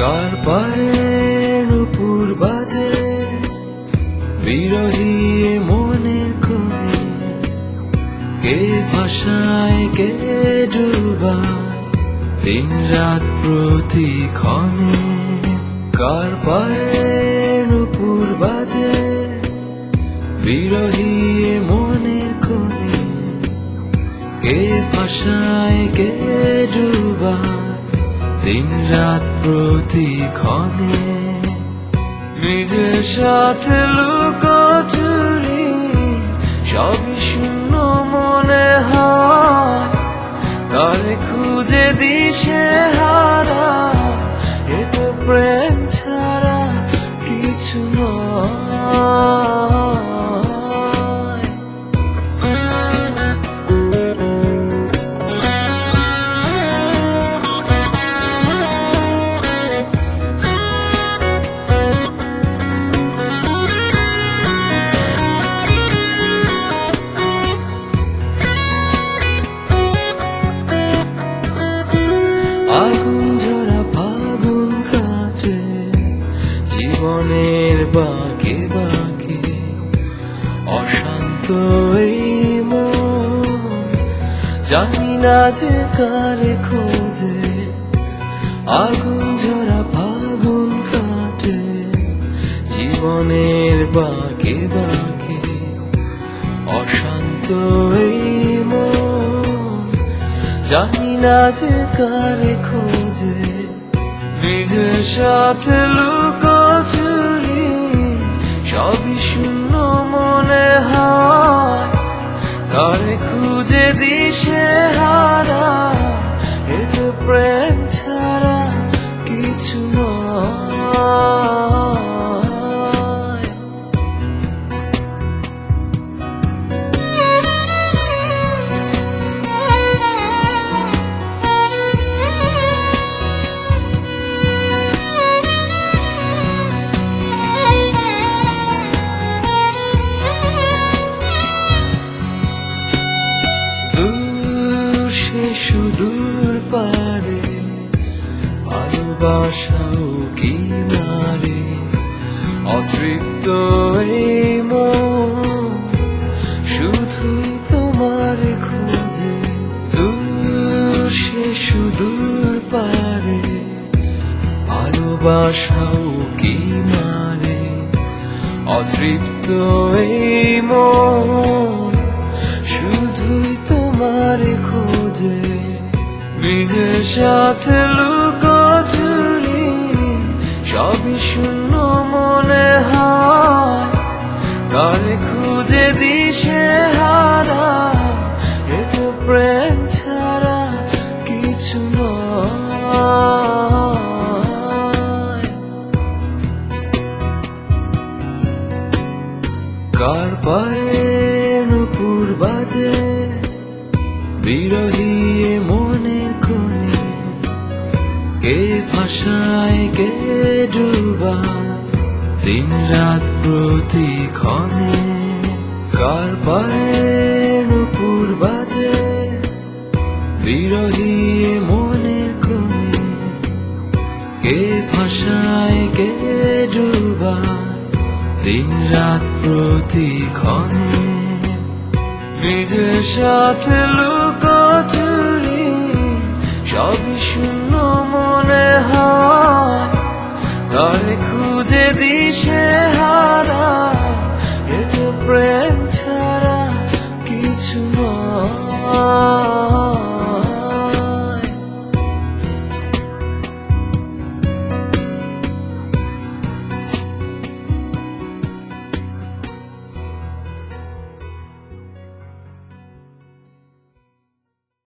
কার পায়ে নুপুর বাজে বিরহী এ মনের কবি, কে ভাষায় কে ডুবায় দিন রাত প্রতিক্ষণে। কার পায়ে নুপুর বাজে বিরহী এ মনের কবি, কে ভাষায় কে ডুবায় দিন রাত প্রতিক্ষণে। নিজের সাথে লুকোচুরি সবই শূন্য মনে হয়, তারে খুঁজে দিশে হারা এ তো প্রেম ছাড়া কিছু নয়। আগুন ঝরা ফাগুন কাটে জীবনের বাঁকে বাঁকে, অশান্ত এই মন জানি না যে কারে খোঁজে। আগুন ঝরা ফাগুন কাটে জীবনের বাঁকে বাঁকে, অশান্ত এই মন জানি না যে কারে খোঁজে। নিজের সাথে লুকোচুরি সবই শূন্য মনে হয়, কারে খুঁজে দিশে হারা এ তো প্রেম ছাড়া কিছু নয়। সুদূর পারে ভালোবাসাও কি মারে, অতৃপ্ত এই মন শুধুই তোমার খোঁজে। সে সুদূর পারে ভালোবাসাও কি মারে, অতৃপ্ত এই মন শুধুই তোমার খোঁজে। নিজের সাথে লুকোচুরি সবই শূন্য মনে হয়, কারে খুঁজে দিশে হারা এ তো প্রেম ছাড়া কিছু নয়। কার পায়ে নুপুর বাজে বিরহী এ মনের কোণে, কে ভাষায় কে ডুবায় দিন রাত প্রতিক্ষণে। কার পায়ে নুপুর বাজে বিরহী এ মনের কোণে, কে ভাষায় কে ডুবায় দিন রাত প্রতিক্ষণে। নিজের সাথে লুকোচুরি সবই শূন্য মনে হয়, তারে খুঁজে দিশে